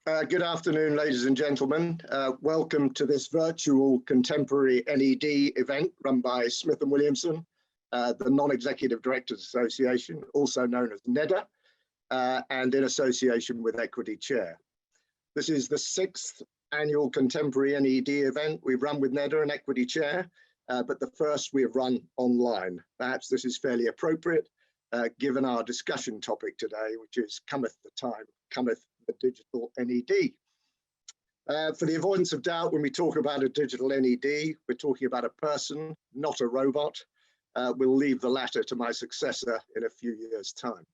Good afternoon, ladies and gentlemen. Welcome to this virtual contemporary NED event run by Smith & Williamson, the Non-Executive Directors Association, also known as NEDA, and in association with Equity Chair. This is the 6th annual contemporary NED event we've run with NEDA and Equity Chair, but the first we have run online. Perhaps this is fairly appropriate given our discussion topic today, which is Cometh the time, cometh the digital NED. For the avoidance of doubt, when we talk about a digital NED, we're talking about a person, not a robot. We'll leave the latter to my successor in a few years' time.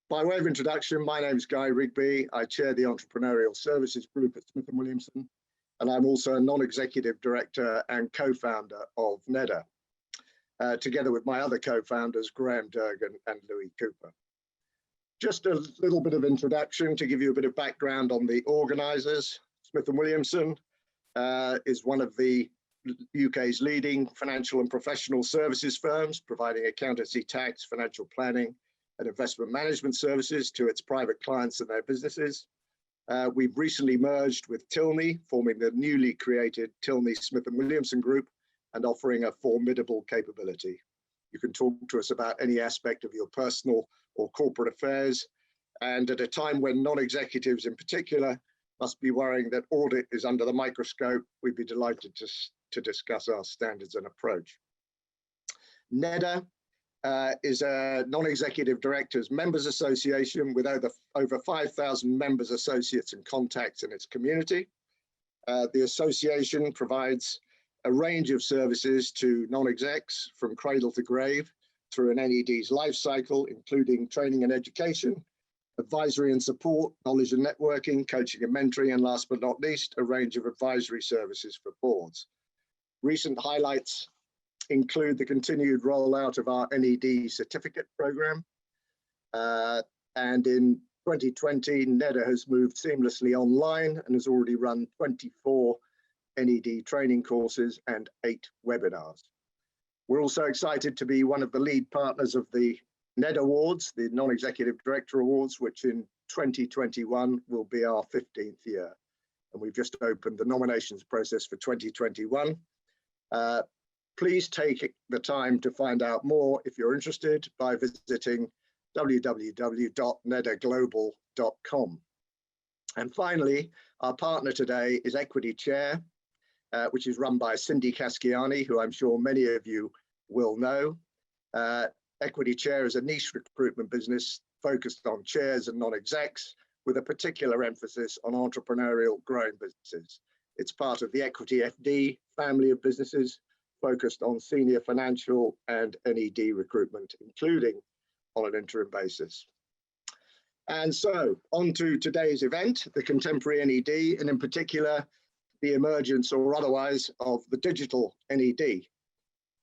By way of introduction, my name is Guy Rigby. I chair the Entrepreneurial Services Group at Smith & Williamson, and I'm also a non-executive director and co-founder of NEDA, together with my other co-founders, Graham Durgan and Louis Cooper. Just a little bit of introduction to give you a bit of background on the organisers. Smith & Williamson is one of the UK's leading financial and professional services firms, providing accountancy, tax, financial planning and investment management services to its private clients and their businesses. We've recently merged with Tilney, forming the newly created Tilney Smith & Williamson Group and offering a formidable capability. You can talk to us about any aspect of your personal or corporate affairs, and at a time when non-executives in particular must be worrying that audit is under the microscope, we'd be delighted to discuss our standards and approach. NEDA is a non-executive directors members association with over 5,000 members, associates and contacts in its community. The association provides a range of services to non-execs from cradle to grave through an NED's life cycle, including training and education, advisory and support, knowledge and networking, coaching and mentoring, and last but not least, a range of advisory services for boards. Recent highlights include the continued rollout of our NED certificate program. And in 2020, NEDA has moved seamlessly online and has already run 24 NED training courses and 8 webinars. We're also excited to be one of the lead partners of the NED Awards, the Non-Executive Director Awards, which in 2021 will be our 15th year. And we've just opened the nominations process for 2021. Please take the time to find out more if you're interested by visiting www.nedaglobal.com. And finally, our partner today is Equity Chair, which is run by Cindy Casciani, who I'm sure many of you will know. Equity Chair is a niche recruitment business focused on chairs and non-execs, with a particular emphasis on entrepreneurial growing businesses. It's part of the Equity FD family of businesses focused on senior financial and NED recruitment, including on an interim basis. And so on to today's event, the contemporary NED, and in particular, the emergence or otherwise of the digital NED.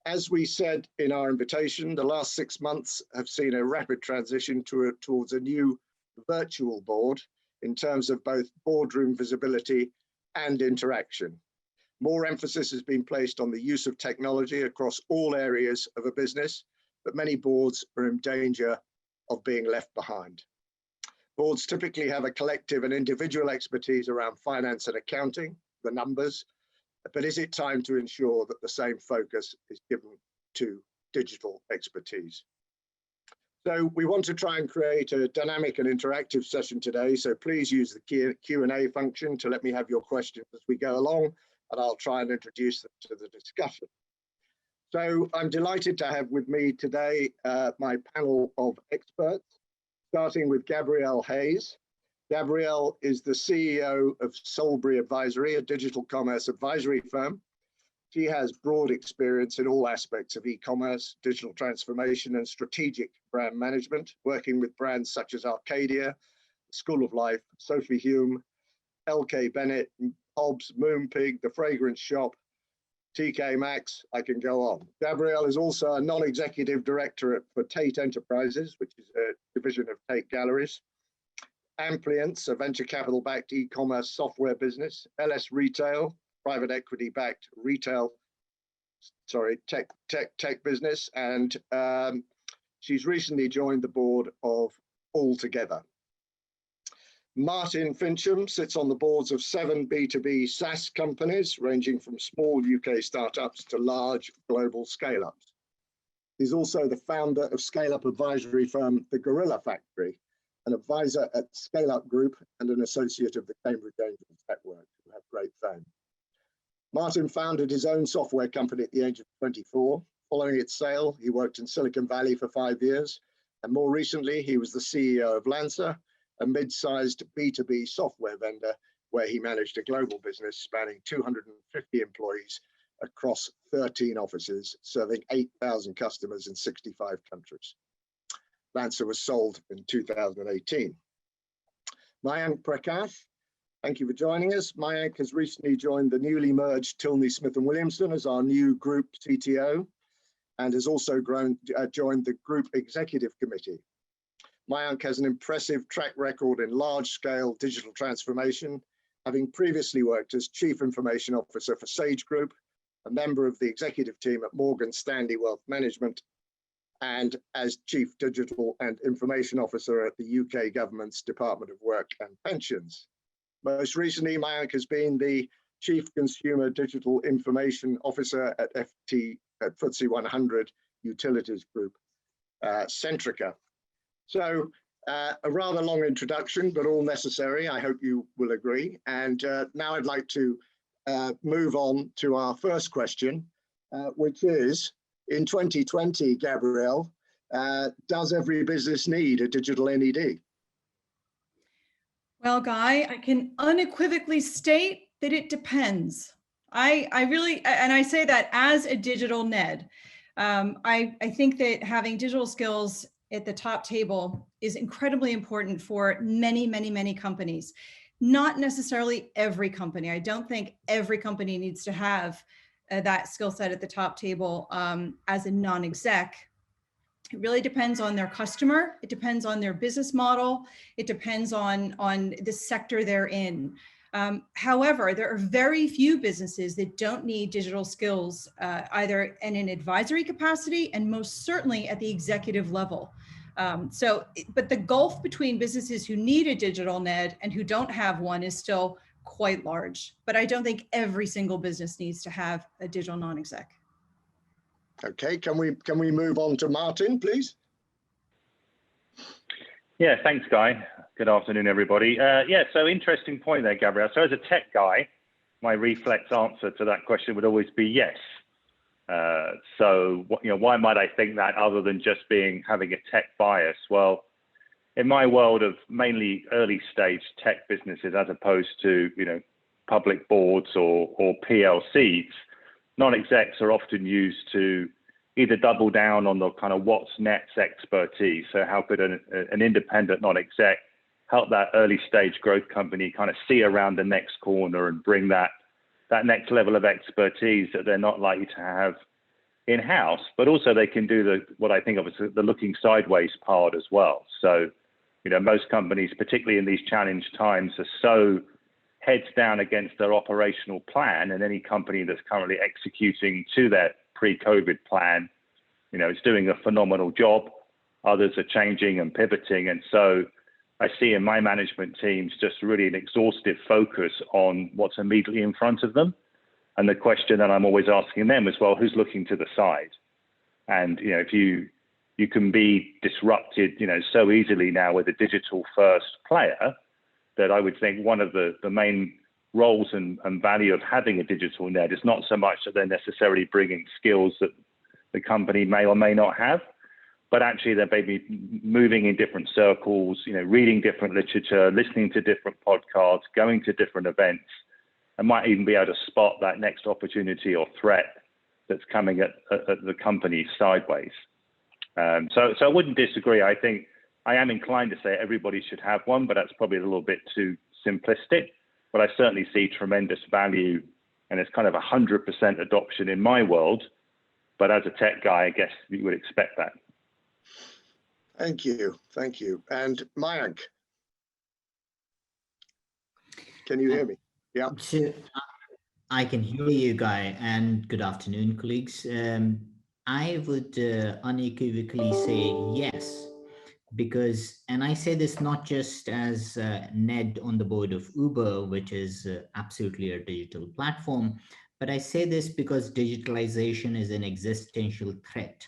As we said in our invitation, the last 6 months have seen a rapid transition towards a new virtual board in terms of both boardroom visibility and interaction. More emphasis has been placed on the use of technology across all areas of a business, but many boards are in danger of being left behind. Boards typically have a collective and individual expertise around finance and accounting, the numbers, but is it time to ensure that the same focus is given to digital expertise? So we want to try and create a dynamic and interactive session today, so please use the Q&A function to let me have your questions as we go along, and I'll try and introduce them to the discussion. So I'm delighted to have with me today my panel of experts, starting with Gabrielle Hayes. Gabrielle is the CEO of Soulbury Advisory, a digital commerce advisory firm. She has broad experience in all aspects of e-commerce, digital transformation and strategic brand management, working with brands such as Arcadia, School of Life, Sophie Hume, LK Bennett, Hobbs, Moonpig, The Fragrance Shop, TK Maxx, I can go on. Gabrielle is also a non-executive director for Tate Enterprises, which is a division of Tate Galleries. Ampliance, a venture capital-backed e-commerce software business. LS Retail, private equity-backed retail, tech business. And she's recently joined the board of Altogether. Martin Fincham sits on the boards of 7 B2B SaaS companies, ranging from small UK startups to large global scale-ups. He's also the founder of scale-up advisory firm The Gorilla Factory, an advisor at Scale Up Group and an associate of the Cambridge Angels Network, who have great fame. Martin founded his own software company at the age of 24. Following its sale, he worked in Silicon Valley for 5 years, and more recently, he was the CEO of Lancer, a mid-sized B2B software vendor where he managed a global business spanning 250 employees across 13 offices, serving 8,000 customers in 65 countries. Lancer was sold in 2018. Mayank Prakash, thank you for joining us. Mayank has recently joined the newly merged Tilney Smith & Williamson as our new group CTO and has also joined the Group Executive Committee. Mayank has an impressive track record in large-scale digital transformation, having previously worked as Chief Information Officer for Sage Group, a member of the executive team at Morgan Stanley Wealth Management, and as Chief Digital and Information Officer at the UK government's Department of Work and Pensions. Most recently, Mayank has been the Chief Consumer Digital Information Officer at FTSE 100 Utilities Group, Centrica. So a rather long introduction, but all necessary, I hope you will agree. And now I'd like to move on to our first question, which is, in 2020, Gabrielle, does every business need a digital NED? Well, Guy, I can unequivocally state that it depends. I really, and I say that as a digital NED, I think that having digital skills at the top table is incredibly important for many, many, many companies. Not necessarily every company. I don't think every company needs to have that skill set at the top table as a non-exec. It really depends on their customer. It depends on their business model. It depends on the sector they're in. However, there are very few businesses that don't need digital skills, either in an advisory capacity and most certainly at the executive level. But the gulf between businesses who need a digital NED and who don't have one is still quite large. But I don't think every single business needs to have a digital non-exec. Okay, can we move on to Martin, please? Yeah, thanks, Guy. Good afternoon, everybody. Yeah, so interesting point there, Gabrielle. So as a tech guy, my reflex answer to that question would always be yes. So why might I think that other than just having a tech bias? Well, in my world of mainly early stage tech businesses, as opposed to public boards or PLCs, non-execs are often used to either double down on the kind of what's next expertise. So how could an independent non-exec help that early stage growth company kind of see around the next corner and bring that next level of expertise that they're not likely to have in-house, but also they can do what I think of as the looking sideways part as well. So, most companies, particularly in these challenged times, are so heads down against their operational plan, and any company that's currently executing to their pre-COVID plan, is doing a phenomenal job. Others are changing and pivoting. And so I see in my management teams just really an exhaustive focus on what's immediately in front of them. And the question that I'm always asking them as well, who's looking to the side? And, if you can be disrupted, so easily now with a digital first player, that I would think one of the main roles and value of having a digital NED is not so much that they're necessarily bringing skills that the company may or may not have, but actually they're maybe moving in different circles, reading different literature, listening to different podcasts, going to different events, and might even be able to spot that next opportunity or threat that's coming at the company sideways. So I wouldn't disagree. I think I am inclined to say everybody should have one, but that's probably a little bit too simplistic. But I certainly see tremendous value, and it's kind of 100% adoption in my world. But as a tech guy, I guess you would expect that. Thank you. And Mayank, can you hear me? Yeah. So I can hear you, Guy, and good afternoon, colleagues. I would unequivocally say yes. because, and I say this not just as Ned on the board of Uber, which is absolutely a digital platform, but I say this because digitalization is an existential threat.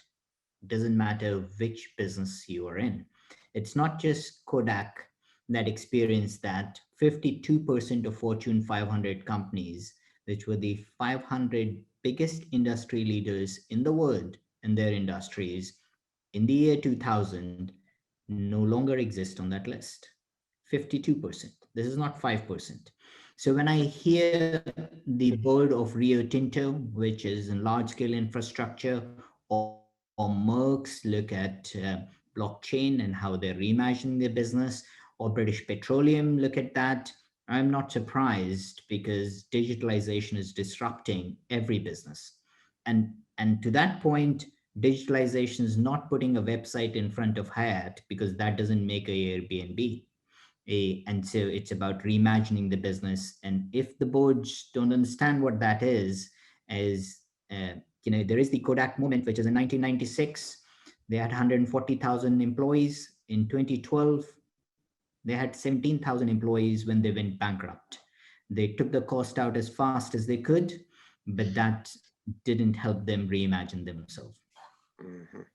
It doesn't matter which business you are in. It's not just Kodak that experienced that. 52% of Fortune 500 companies, which were the 500 biggest industry leaders in the world in their industries in the year 2000, no longer exist on that list. 52%. This is not 5%. So when I hear the board of Rio Tinto, which is in large scale infrastructure, or Merck's look at blockchain and how they're reimagining their business, or British Petroleum look at that, I'm not surprised, because digitalization is disrupting every business. And to that point, digitalization is not putting a website in front of Hyatt, because that doesn't make a Airbnb. And so it's about reimagining the business. And if the boards don't understand what that is, uh, there is the Kodak moment, which is in 1996. They had 140,000 employees. In 2012, they had 17,000 employees when they went bankrupt. They took the cost out as fast as they could, but that didn't help them reimagine themselves. Mhm.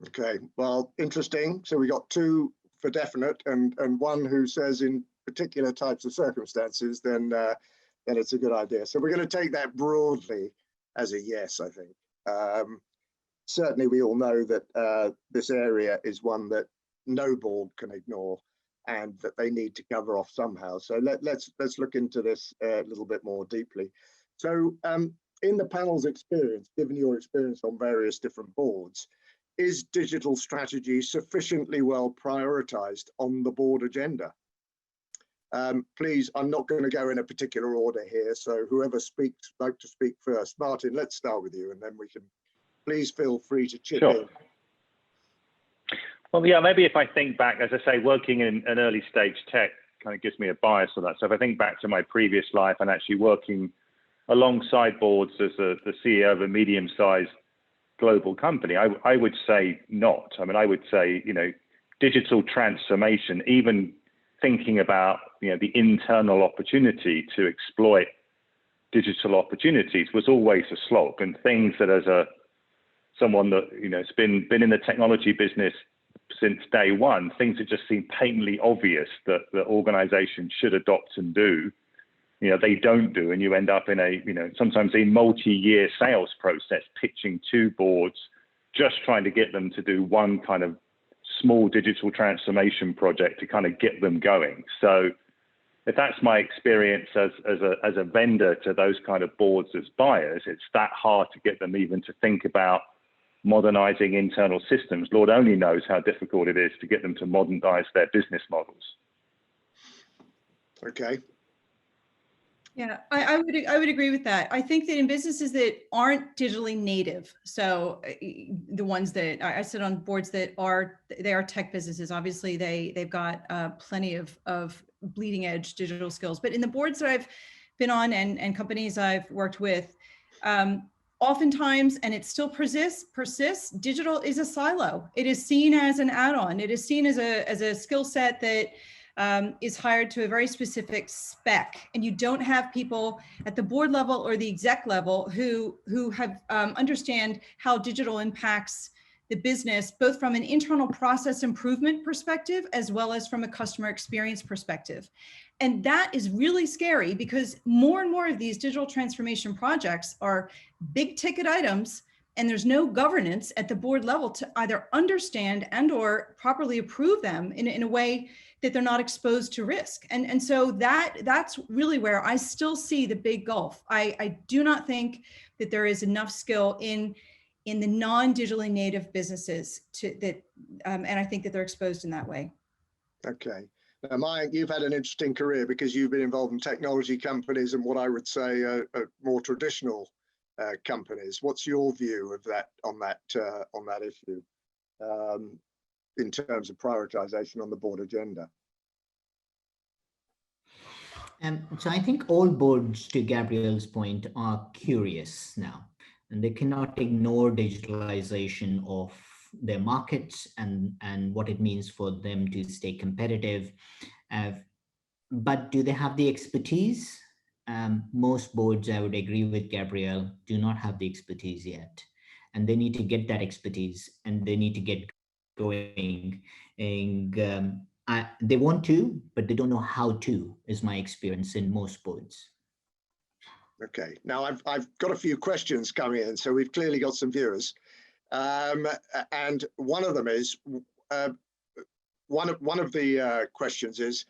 Okay, well, interesting. So we got two for definite, and one who says in particular types of circumstances, then it's a good idea. So we're going to take that broadly as a yes, I think. Certainly, we all know that this area is one that no board can ignore, and that they need to cover off somehow. So let's look into this a little bit more deeply. So in the panel's experience, given your experience on various different boards, is digital strategy sufficiently well prioritized on the board agenda? Please, I'm not going to go in a particular order here, so whoever speaks, like to speak first. Martin, let's start with you, and then we can, please feel free to chip in. Well, yeah, maybe if I think back, as I say, working in an early stage tech kind of gives me a bias for that. So if I think back to my previous life and actually working alongside boards as the CEO of a medium-sized global company, I would say not. I mean, I would say, digital transformation, even thinking about, the internal opportunity to exploit digital opportunities was always a slog, and things that as someone that, has been in the technology business since day one, things that just seem patently obvious that the organization should adopt and do, they don't do, and you end up in a, sometimes a multi-year sales process pitching to boards, just trying to get them to do one kind of small digital transformation project to kind of get them going. So if that's my experience as a vendor to those kind of boards as buyers, it's that hard to get them even to think about modernizing internal systems. Lord only knows how difficult it is to get them to modernize their business models. Okay. Yeah, I would agree with that. I think that in businesses that aren't digitally native, so the ones that I sit on boards that are tech businesses, obviously they've got plenty of bleeding edge digital skills. But in the boards that I've been on and companies I've worked with, oftentimes, and it still persists, digital is a silo. It is seen as an add-on. It is seen as a skill set that is hired to a very specific spec, and you don't have people at the board level or the exec level who have understand how digital impacts the business, both from an internal process improvement perspective as well as from a customer experience perspective. And that is really scary, because more and more of these digital transformation projects are big ticket items, and there's no governance at the board level to either understand and or properly approve them in a way that they're not exposed to risk. And so that's really where I still see the big gulf. I do not think that there is enough skill in the non-digitally native businesses and I think that they're exposed in that way. Okay. Now, Mike, you've had an interesting career because you've been involved in technology companies and what I would say are more traditional companies. What's your view of that on that issue in terms of prioritization on the board agenda? So I think all boards, to Gabrielle's point, are curious now, and they cannot ignore digitalization of their markets and what it means for them to stay competitive. But do they have the expertise? Most boards, I would agree with Gabrielle, do not have the expertise yet. And they need to get that expertise and they need to get going. And they want to, but they don't know how to, is my experience in most boards. Okay, now I've got a few questions coming in, so we've clearly got some viewers. And one of them is, one of the questions is,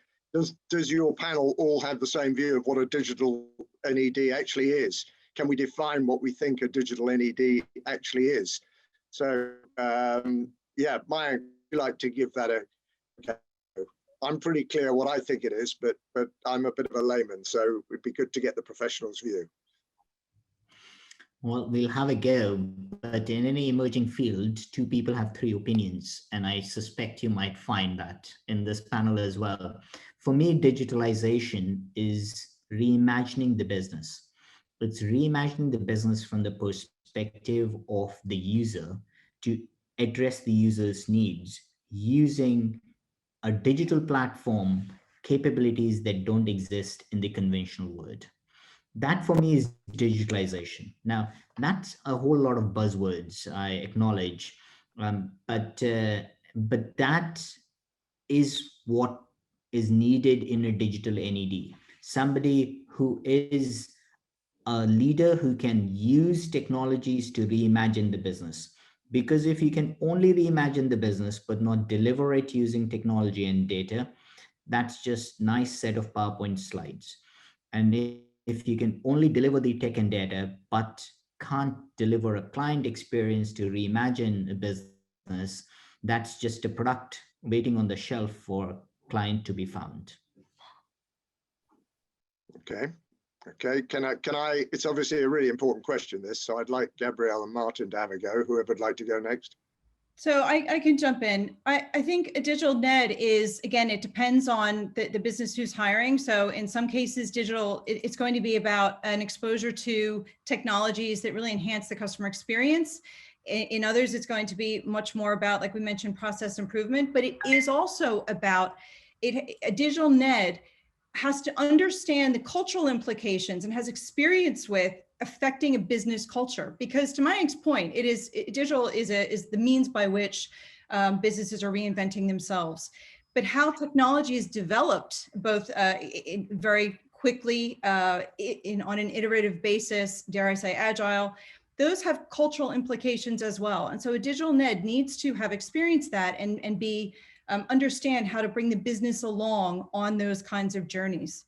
does your panel all have the same view of what a digital NED actually is? Can we define what we think a digital NED actually is? So yeah, Maya, would you like to give that a go? I'm pretty clear what I think it is, but I'm a bit of a layman, so it'd be good to get the professional's view. Well, we'll have a go, but in any emerging field, two people have three opinions, and I suspect you might find that in this panel as well. For me, digitalization is reimagining the business. It's reimagining the business from the perspective of the user to address the user's needs using a digital platform capabilities that don't exist in the conventional world. That for me is digitalization. Now, that's a whole lot of buzzwords, I acknowledge, but that is what is needed in a digital NED. Somebody who is a leader who can use technologies to reimagine the business. Because if you can only reimagine the business but not deliver it using technology and data, that's just nice set of PowerPoint slides. And if you can only deliver the tech and data, but can't deliver a client experience to reimagine a business, that's just a product waiting on the shelf for a client to be found. Okay. Okay, can I, it's obviously a really important question, this, so I'd like Gabrielle and Martin to have a go, whoever would like to go next. So I can jump in. I think a digital NED is, again, it depends on the business who's hiring. So in some cases, digital, it's going to be about an exposure to technologies that really enhance the customer experience. In others, it's going to be much more about, like we mentioned, process improvement, but it is also about a digital NED has to understand the cultural implications and has experience with affecting a business culture. Because to Mike's point, digital is the means by which businesses are reinventing themselves. But how technology is developed, both very quickly on an iterative basis, dare I say agile, those have cultural implications as well. And so a digital NED needs to have experienced that and be understand how to bring the business along on those kinds of journeys.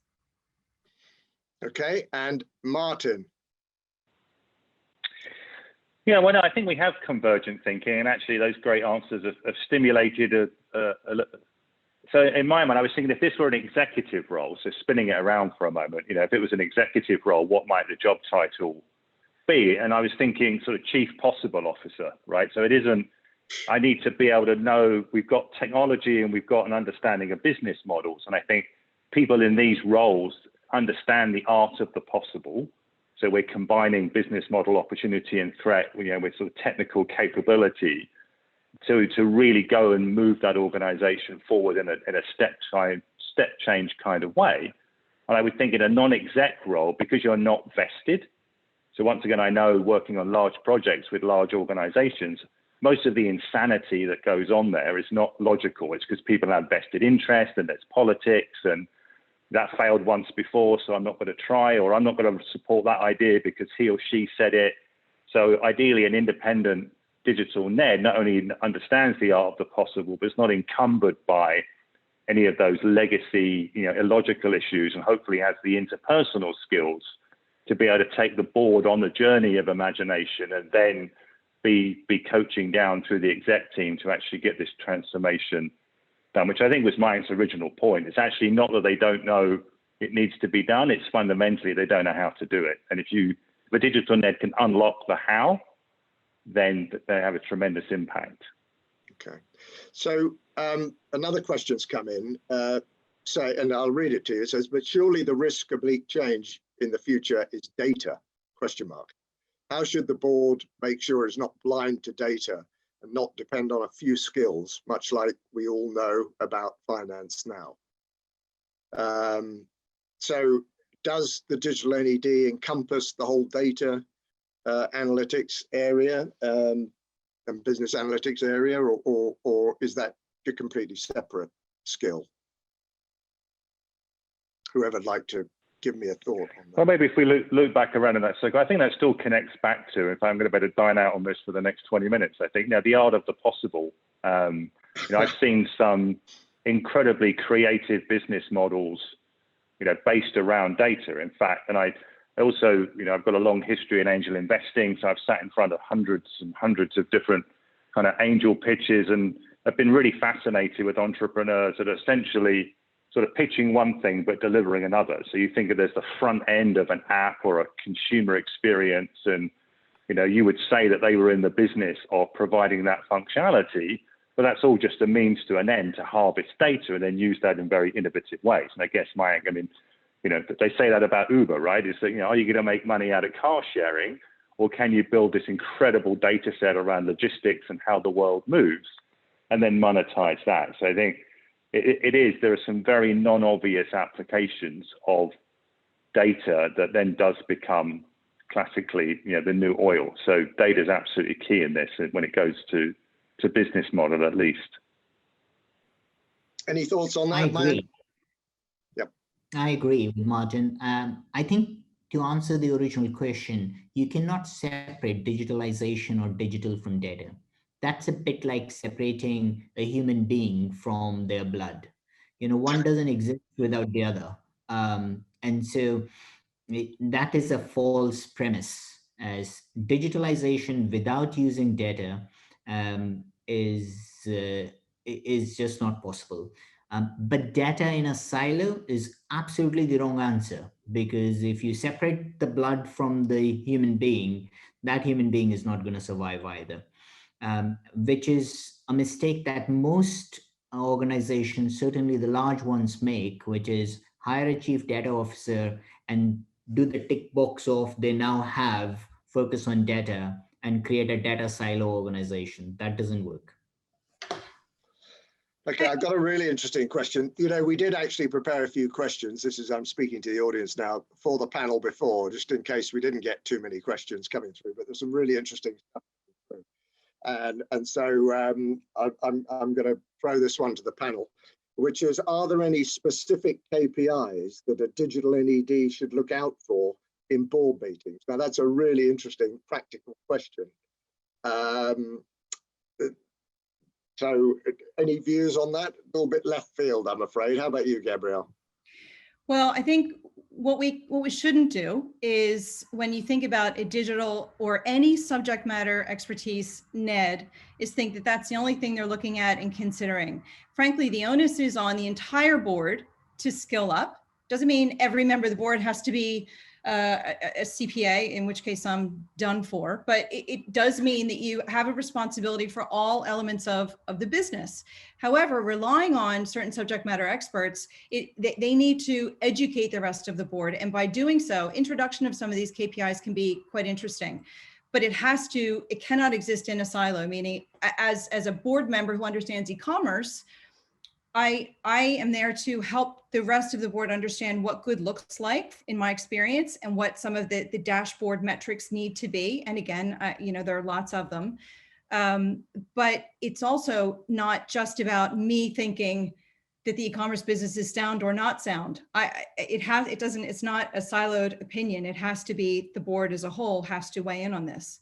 Okay, and Martin. Yeah, well, no, I think we have convergent thinking, and actually those great answers have stimulated so in my mind, I was thinking if this were an executive role, so spinning it around for a moment, you know, if it was an executive role, what might the job title be? And I was thinking sort of chief possible officer, right? So it isn't, I need to be able to know we've got technology and we've got an understanding of business models. And I think people in these roles understand the art of the possible. So we're combining business model opportunity and threat, you know, with sort of technical capability to really go and move that organization forward in a step change kind of way. And I would think in a non-exec role, because you're not vested. So once again, I know working on large projects with large organizations, most of the insanity that goes on there is not logical. It's because people have vested interest and there's politics and that failed once before, so I'm not going to try, or I'm not going to support that idea because he or she said it. So ideally, an independent digital NED not only understands the art of the possible, but it's not encumbered by any of those legacy, you know, illogical issues, and hopefully has the interpersonal skills to be able to take the board on the journey of imagination and then be coaching down through the exec team to actually get this transformation done, which I think was Mike's original point. It's actually not that they don't know it needs to be done, it's fundamentally they don't know how to do it. And if a digital NED can unlock the how, then they have a tremendous impact. Okay, so another question's come in, and I'll read it to you. It says, but surely the risk of bleak change in the future is data, question mark. How should the board make sure it's not blind to data and not depend on a few skills, much like we all know about finance now. So does the digital NED encompass the whole data analytics area and business analytics area, or is that a completely separate skill? Whoever'd like to give me a thought on that. Well, maybe if we look back around in that circle, I think that still connects back to, if I'm going to better dine out on this for the next 20 minutes, I think, now the art of the possible. You know, I've seen some incredibly creative business models, you know, based around data, in fact, and I also, you know, I've got a long history in angel investing, so I've sat in front of hundreds and hundreds of different kind of angel pitches, and I've been really fascinated with entrepreneurs that are essentially sort of pitching one thing but delivering another. So you think of there's the front end of an app or a consumer experience, and you know, you would say that they were in the business of providing that functionality, but that's all just a means to an end to harvest data and then use that in very innovative ways. And I guess I mean, you know, they say that about Uber, right? Is that, you know, are you going to make money out of car sharing, or can you build this incredible data set around logistics and how the world moves, and then monetize that? So I think there are some very non-obvious applications of data that then does become classically, you know, the new oil. So data is absolutely key in this when it goes to business model, at least. Any thoughts on that? I agree. Yep. I agree with Martin. I think to answer the original question, you cannot separate digitalization or digital from data. That's a bit like separating a human being from their blood. You know, one doesn't exist without the other. And so that is a false premise, as digitalization without using data is just not possible. But data in a silo is absolutely the wrong answer, because if you separate the blood from the human being, that human being is not going to survive either. Which is a mistake that most organizations, certainly the large ones, make, which is hire a chief data officer and do the tick box of they now have focus on data and create a data silo organization. That doesn't work. Okay, I've got a really interesting question. You know, we did actually prepare a few questions. This is, I'm speaking to the audience now, for the panel before, just in case we didn't get too many questions coming through, but there's some really interesting stuff. And so I'm going to throw this one to the panel, which is, are there any specific KPIs that a digital NED should look out for in board meetings? Now, that's a really interesting practical question. So any views on that? A little bit left field, I'm afraid. How about you, Gabrielle? Well, I think what we shouldn't do is, when you think about a digital or any subject matter expertise NED, is think that that's the only thing they're looking at and considering. Frankly, the onus is on the entire board to skill up. Doesn't mean every member of the board has to be a CPA, in which case I'm done for, but it does mean that you have a responsibility for all elements of the business. However, relying on certain subject matter experts, they need to educate the rest of the board. And by doing so, introduction of some of these KPIs can be quite interesting, but it cannot exist in a silo, meaning as a board member who understands e-commerce, I am there to help the rest of the board understand what good looks like in my experience, and what some of the dashboard metrics need to be. And again, you know, there are lots of them, but it's also not just about me thinking that the e-commerce business is sound or not sound. It's not a siloed opinion. It has to be the board as a whole has to weigh in on this.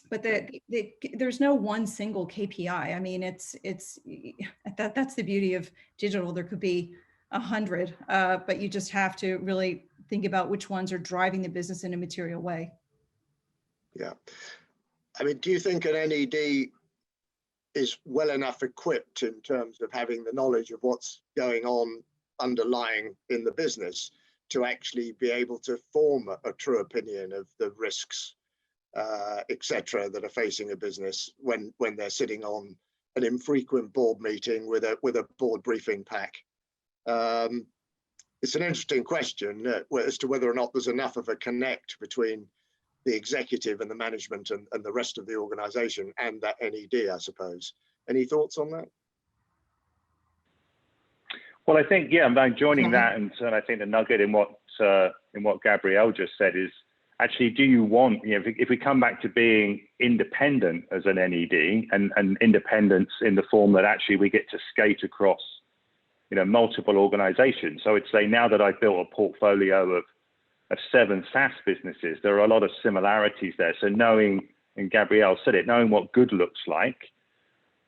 But there's no one single KPI. I mean, that's the beauty of digital. There could be 100, but you just have to really think about which ones are driving the business in a material way. Yeah. I mean, do you think an NED is well enough equipped in terms of having the knowledge of what's going on underlying in the business to actually be able to form a true opinion of the risks, etc., that are facing a business when they're sitting on an infrequent board meeting with a board briefing pack? It's an interesting question as to whether or not there's enough of a connect between the executive and the management and the rest of the organization and that NED, I suppose. Any thoughts on that? Well, I think, yeah, I'm joining that, and I think the nugget in what Gabrielle just said is actually, do you want, if we come back to being independent as an NED and independence in the form that actually we get to skate across, multiple organizations. So I'd say now that I've built a portfolio of 7 SaaS businesses, there are a lot of similarities there. So knowing, and Gabrielle said it, knowing what good looks like,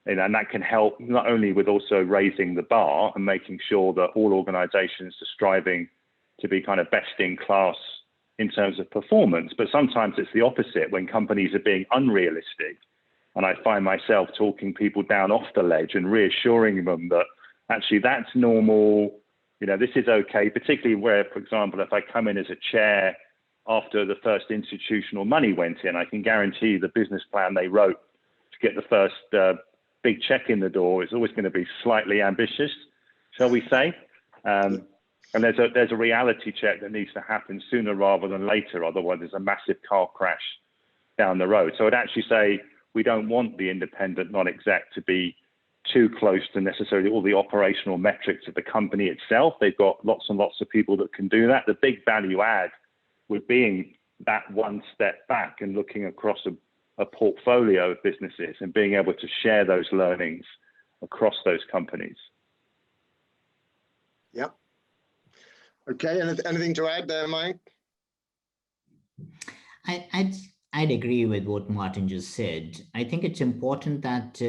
and that can help not only with also raising the bar and making sure that all organizations are striving to be kind of best in class in terms of performance, but sometimes it's the opposite when companies are being unrealistic. And I find myself talking people down off the ledge and reassuring them that actually that's normal, this is okay, particularly where, for example, if I come in as a chair after the first institutional money went in, I can guarantee the business plan they wrote to get the first big check in the door is always going to be slightly ambitious, shall we say. And there's a reality check that needs to happen sooner rather than later. Otherwise, there's a massive car crash down the road. So I'd actually say we don't want the independent non-exec to be too close to necessarily all the operational metrics of the company itself. They've got lots and lots of people that can do that. The big value add would being that one step back and looking across a portfolio of businesses and being able to share those learnings across those companies. Yep. Okay, anything to add there, Mike? I'd agree with what Martin just said. I think it's important that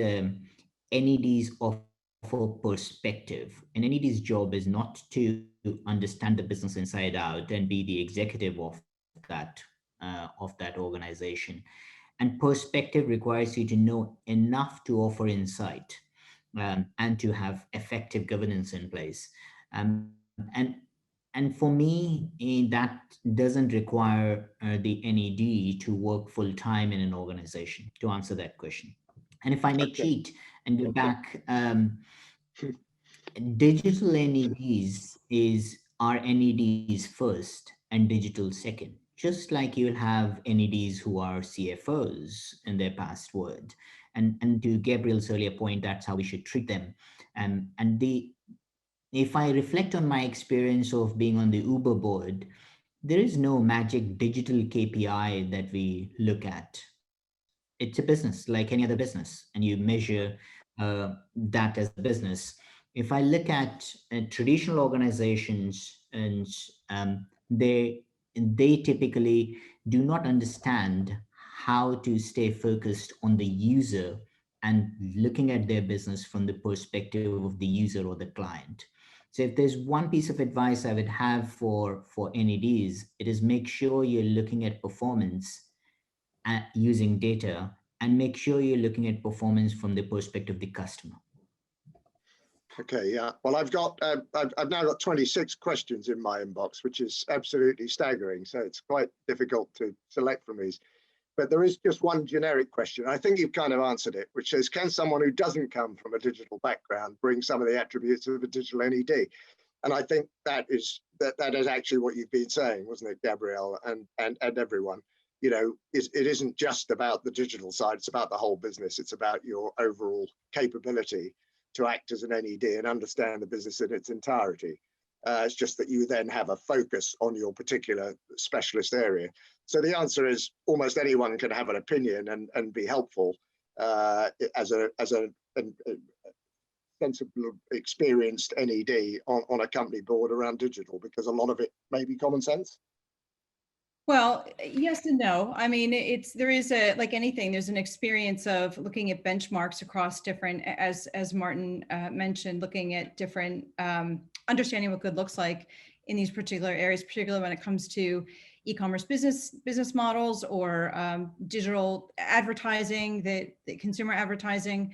NEDs offer perspective, and NED's job is not to understand the business inside out and be the executive of that organization. And perspective requires you to know enough to offer insight and to have effective governance in place. And for me, that doesn't require the NED to work full time in an organization, to answer that question. And if I may cheat and go back, digital NEDs are NEDs first and digital second. Just like you'll have NEDs who are CFOs in their past word. And to Gabriel's earlier point, that's how we should treat them. If I reflect on my experience of being on the Uber board, there is no magic digital KPI that we look at. It's a business like any other business, and you measure that as a business. If I look at traditional organizations, and they typically do not understand how to stay focused on the user and looking at their business from the perspective of the user or the client. So if there's one piece of advice I would have for NEDs, it is make sure you're looking at performance using data, and make sure you're looking at performance from the perspective of the customer. Okay, yeah. Well, I've now got 26 questions in my inbox, which is absolutely staggering. So it's quite difficult to select from these. But there is just one generic question. I think you've kind of answered it, which is, can someone who doesn't come from a digital background bring some of the attributes of a digital NED? And I think that is actually what you've been saying, wasn't it, Gabrielle and everyone? It isn't just about the digital side, it's about the whole business. It's about your overall capability to act as an NED and understand the business in its entirety. It's just that you then have a focus on your particular specialist area. So the answer is almost anyone can have an opinion and be helpful as a sensible, experienced NED on a company board around digital, because a lot of it may be common sense. Well, yes and no. I mean, there is like anything, there's an experience of looking at benchmarks across different, as Martin mentioned, looking at different, understanding what good looks like in these particular areas, particularly when it comes to e-commerce business models or digital advertising, the consumer advertising.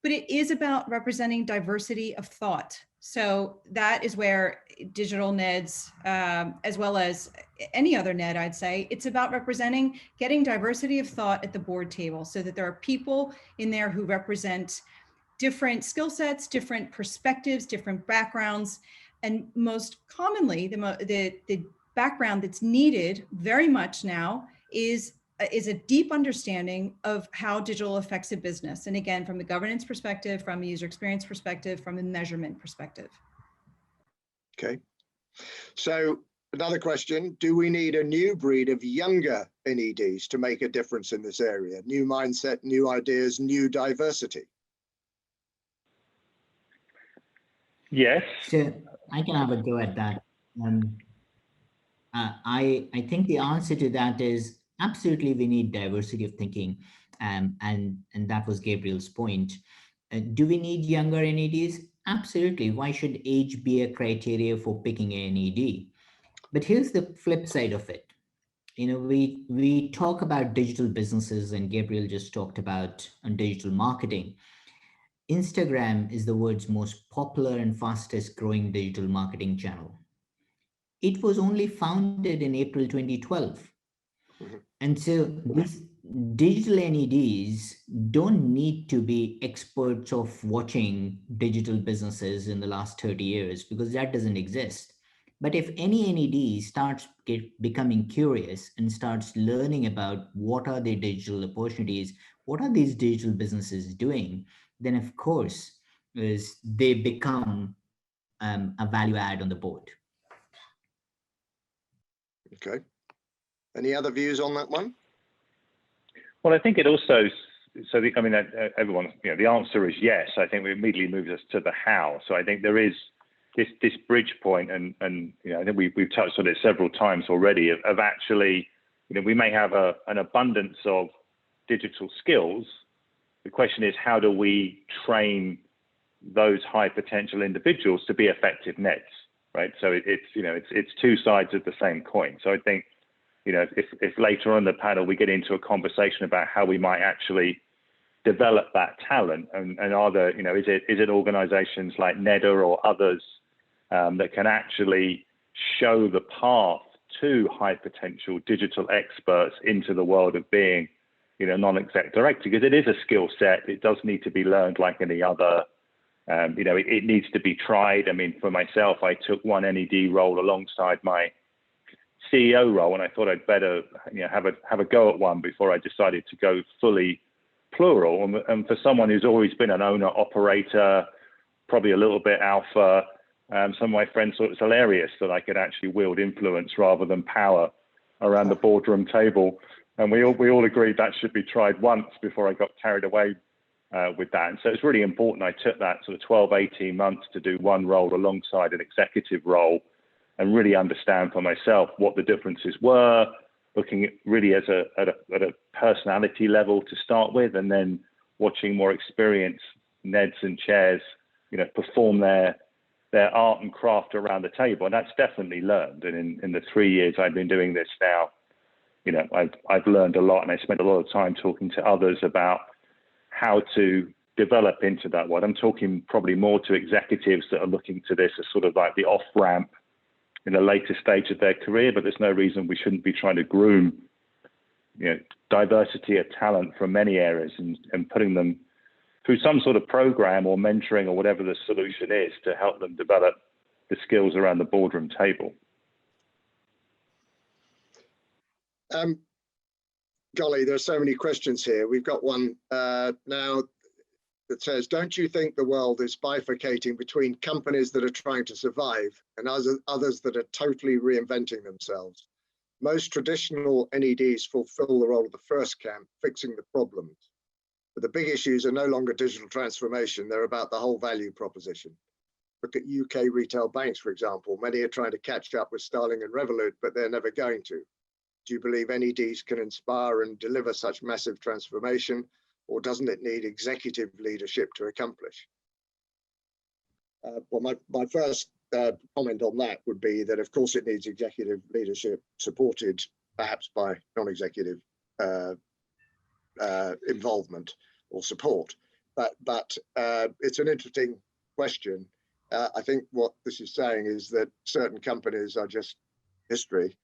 But it is about representing diversity of thought. So that is where digital NEDs, as well as any other NED, I'd say, it's about representing, getting diversity of thought at the board table so that there are people in there who represent different skill sets, different perspectives, different backgrounds. And most commonly, the background that's needed very much now is a deep understanding of how digital affects a business. And again, from the governance perspective, from a user experience perspective, from a measurement perspective. Okay. So another question, do we need a new breed of younger NEDs to make a difference in this area? New mindset, new ideas, new diversity? Yes. So I can have a go at that. I think the answer to that is absolutely we need diversity of thinking. And that was Gabriel's point. Do we need younger NEDs? Absolutely. Why should age be a criteria for picking an NED? But here's the flip side of it. You know, we talk about digital businesses, and Gabriel just talked about digital marketing. Instagram is the world's most popular and fastest growing digital marketing channel. It was only founded in April 2012. And so these digital NEDs don't need to be experts of watching digital businesses in the last 30 years, because that doesn't exist. But if any NED starts becoming curious and starts learning about what are the digital opportunities, what are these digital businesses doing, then of course they become a value add on the board. Okay. Any other views on that one? Well, I think it also, everyone, the answer is yes. I think it immediately moves us to the how. So I think there is this bridge point, and I think we've touched on it several times already, of actually, we may have an abundance of digital skills. The question is, how do we train those high potential individuals to be effective NEDs, right? So it's two sides of the same coin. So I think, if later on the panel we get into a conversation about how we might actually develop that talent, and are there, is it organizations like NED or others that can actually show the path to high potential digital experts into the world of being, non-exec director, because it is a skill set. It does need to be learned like any other. It needs to be tried. I mean, for myself, I took one NED role alongside my CEO role, and I thought I'd better have a go at one before I decided to go fully plural. And for someone who's always been an owner operator, probably a little bit alpha, some of my friends thought it's hilarious that I could actually wield influence rather than power around the boardroom table. And we all agreed that should be tried once before I got carried away with that. And so it's really important. I took that sort of 12, 18 months to do one role alongside an executive role, and really understand for myself what the differences were, looking at really at a personality level to start with, and then watching more experienced NEDs and chairs, perform their art and craft around the table. And that's definitely learned. And in the 3 years I've been doing this now, I've learned a lot, and I spent a lot of time talking to others about how to develop into that world. I'm talking probably more to executives that are looking to this as sort of like the off-ramp in a later stage of their career, but there's no reason we shouldn't be trying to groom, diversity of talent from many areas, and putting them through some sort of program or mentoring or whatever the solution is to help them develop the skills around the boardroom table. Golly, there's so many questions here. We've got one now that says, don't you think the world is bifurcating between companies that are trying to survive and others that are totally reinventing themselves? Most traditional NEDs fulfill the role of the first camp, fixing the problems. But the big issues are no longer digital transformation. They're about the whole value proposition. Look at UK retail banks, for example. Many are trying to catch up with Starling and Revolut, but they're never going to. Do you believe NEDs can inspire and deliver such massive transformation, or doesn't it need executive leadership to accomplish? Well, my first comment on that would be that, of course, it needs executive leadership supported perhaps by non-executive involvement or support. But it's an interesting question. I think what this is saying is that certain companies are just history,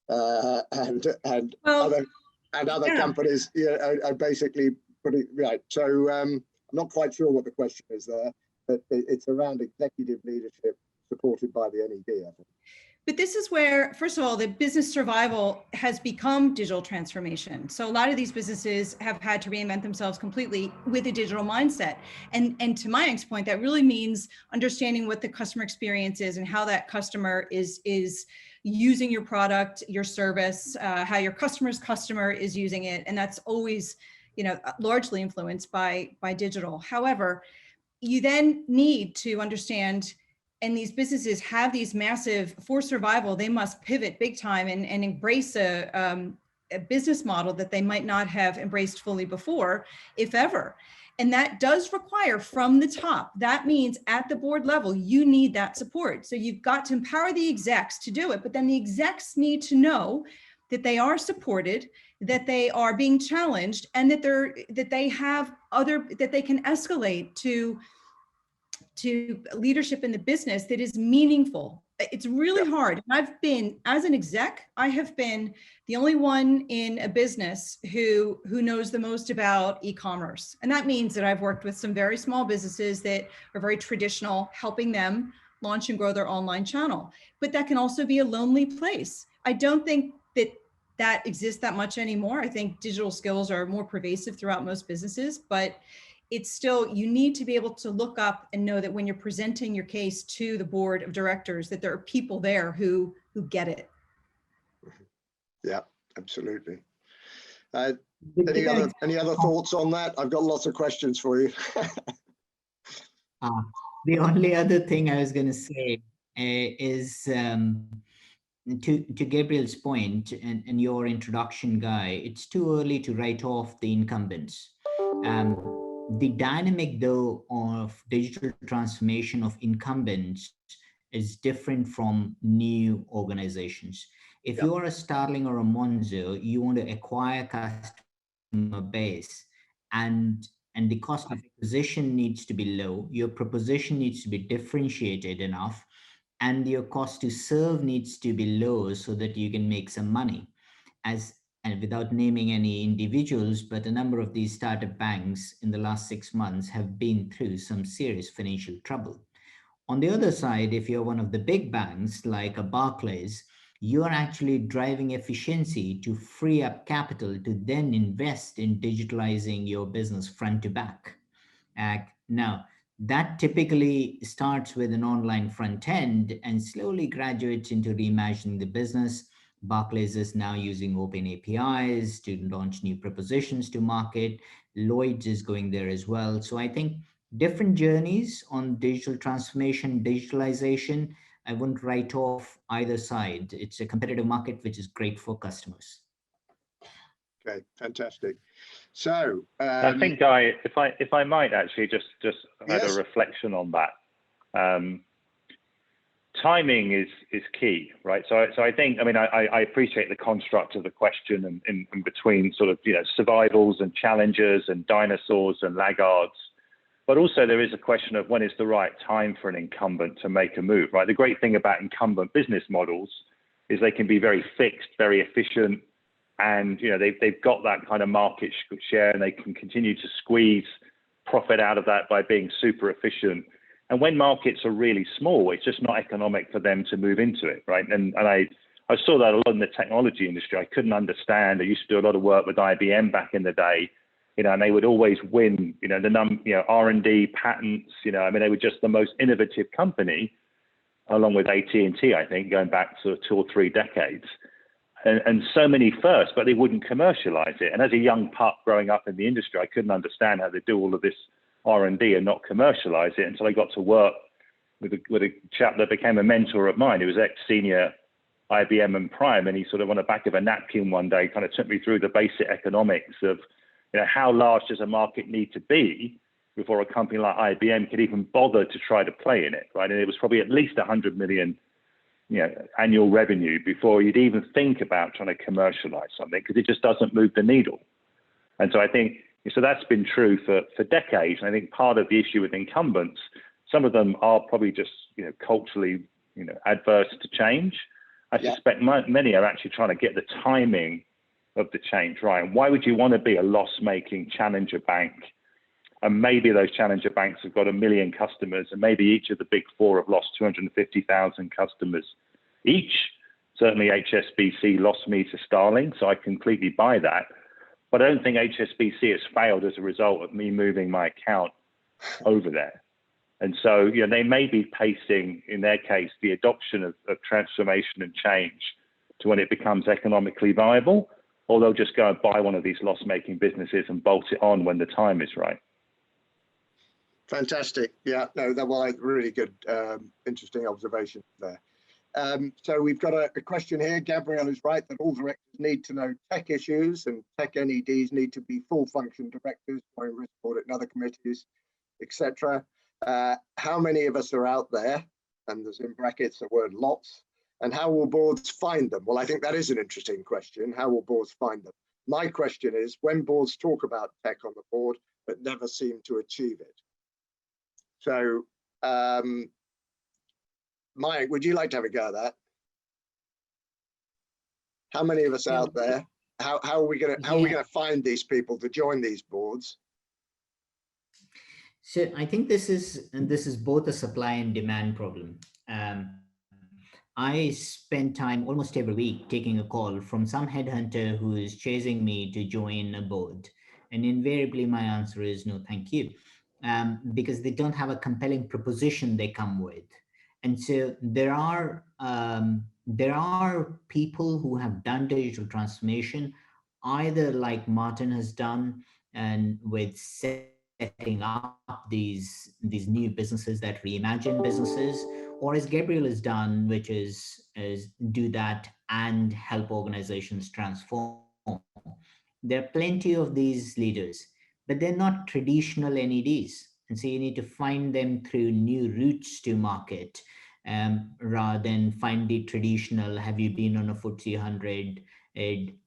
and other companies are basically pretty right. So I'm not quite sure what the question is there, but it's around executive leadership supported by the NED, I think. But this is where, first of all, the business survival has become digital transformation. So a lot of these businesses have had to reinvent themselves completely with a digital mindset. And to my next point, that really means understanding what the customer experience is and how that customer is using your product, your service, how your customer's customer is using it. And that's always, largely influenced by digital. However, you then need to understand, and these businesses have these massive, for survival, they must pivot big time and embrace a business model that they might not have embraced fully before, if ever. And that does require from the top. That means at the board level, you need that support. So you've got to empower the execs to do it, but then the execs need to know that they are supported, that they are being challenged, and that they can escalate to leadership in the business that is meaningful. It's really hard. I've been, as an exec, I have been the only one in a business who knows the most about e-commerce. And that means that I've worked with some very small businesses that are very traditional, helping them launch and grow their online channel. But that can also be a lonely place. I don't think that exists that much anymore. I think digital skills are more pervasive throughout most businesses, but it's still, you need to be able to look up and know that when you're presenting your case to the board of directors, that there are people there who get it. Yeah, absolutely. Any other thoughts on that? I've got lots of questions for you. The only other thing I was going to say is to Gabriel's point and your introduction, Guy, it's too early to write off the incumbents. The dynamic, though, of digital transformation of incumbents is different from new organizations. If you are a Starling or a Monzo, you want to acquire customer base, and the cost of acquisition needs to be low. Your proposition needs to be differentiated enough, and your cost to serve needs to be low so that you can make some money. And without naming any individuals, but a number of these startup banks in the last 6 months have been through some serious financial trouble. On the other side, if you're one of the big banks like a Barclays, you are actually driving efficiency to free up capital to then invest in digitalizing your business front to back. Now, that typically starts with an online front end and slowly graduates into reimagining the business. Barclays is now using open APIs to launch new propositions to market. Lloyd's is going there as well. So I think different journeys on digital transformation, digitalization. I wouldn't write off either side. It's a competitive market, which is great for customers. Okay, fantastic. So I think, Guy, if I might actually just add a reflection on that. Timing is key, right? So I think, I appreciate the construct of the question and in between sort of, survivals and challengers and dinosaurs and laggards. But also there is a question of when is the right time for an incumbent to make a move, right? The great thing about incumbent business models is they can be very fixed, very efficient, and they've got that kind of market share, and they can continue to squeeze profit out of that by being super efficient. And when markets are really small, it's just not economic for them to move into it, right? And I saw that a lot in the technology industry. I couldn't understand. I used to do a lot of work with IBM back in the day, and they would always win, R&D patents. They were just the most innovative company, along with AT&T, I think, going back to 2 or 3 decades. And so many first, but they wouldn't commercialize it. And as a young pup growing up in the industry, I couldn't understand how they do all of this R&D and not commercialize it until I got to work with a chap that became a mentor of mine. He was ex-senior IBM and Prime, and he sort of on the back of a napkin one day kind of took me through the basic economics of how large does a market need to be before a company like IBM could even bother to try to play in it, right? And it was probably at least 100 million annual revenue before you'd even think about trying to commercialize something, because it just doesn't move the needle. And so I think, so that's been true for decades. And I think part of the issue with incumbents, some of them are probably just, culturally, adverse to change. I suspect many are actually trying to get the timing of the change right. And why would you want to be a loss-making challenger bank? And maybe those challenger banks have got 1 million customers, and maybe each of the big 4 have lost 250,000 customers, each. Certainly HSBC lost me to Starling, so I completely buy that. But I don't think HSBC has failed as a result of me moving my account over there. And so, they may be pacing, in their case, the adoption of transformation and change to when it becomes economically viable, or they'll just go and buy one of these loss-making businesses and bolt it on when the time is right. Fantastic. Yeah, no, that was a really good, interesting observation there. So we've got a question here. Gabrielle is right that all directors need to know tech issues, and tech NEDs need to be full function directors, join risk audit and other committees, etc. How many of us are out there? And there's in brackets the word lots. And how will boards find them? Well, I think that is an interesting question. How will boards find them? My question is, when boards talk about tech on the board, but never seem to achieve it. So, Mike, would you like to have a go at that? How many of us out there? How are we gonna find these people to join these boards? So I think this is both a supply and demand problem. I spend time almost every week taking a call from some headhunter who is chasing me to join a board. And invariably my answer is no, thank you. Because they don't have a compelling proposition they come with. And so there are people who have done digital transformation, either like Martin has done, and with setting up these new businesses that reimagine businesses, or as Gabriel has done, which is do that and help organizations transform. There are plenty of these leaders, but they're not traditional NEDs. And so you need to find them through new routes to market, rather than find the traditional, have you been on a FTSE 100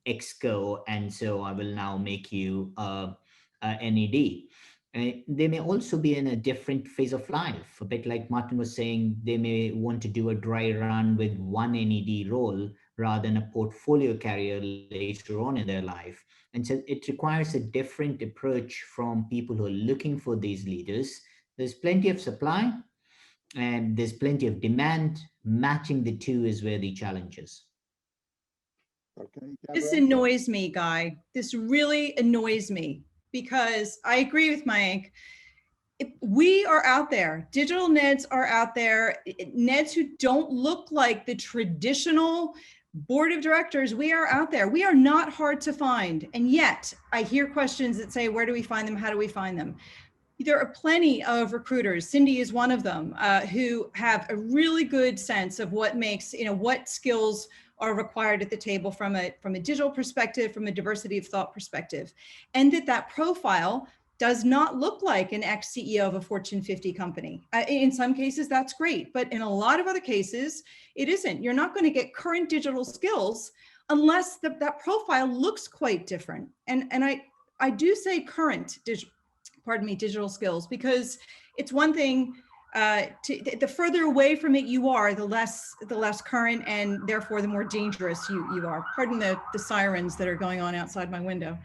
exco, and so I will now make you a NED. They may also be in a different phase of life, a bit like Martin was saying. They may want to do a dry run with one NED role rather than a portfolio carrier later on in their life. And so it requires a different approach from people who are looking for these leaders. There's plenty of supply and there's plenty of demand. Matching the two is where the challenge is. Okay, This annoys me, Guy. This really annoys me, because I agree with Mike. We are out there. Digital NEDs are out there. NEDs who don't look like the traditional board of directors. We are out there. We are not hard to find. And yet I hear questions that say, where do we find them? How do we find them? There are plenty of recruiters. Cindy is one of them, who have a really good sense of what makes, what skills are required at the table from a digital perspective, from a diversity of thought perspective. And that profile does not look like an ex-CEO of a Fortune 50 company. In some cases, that's great, but in a lot of other cases, it isn't. You're not going to get current digital skills unless that profile looks quite different. And I do say current digital skills, because it's one thing, the further away from it you are, the less current, and therefore the more dangerous you are. Pardon the sirens that are going on outside my window.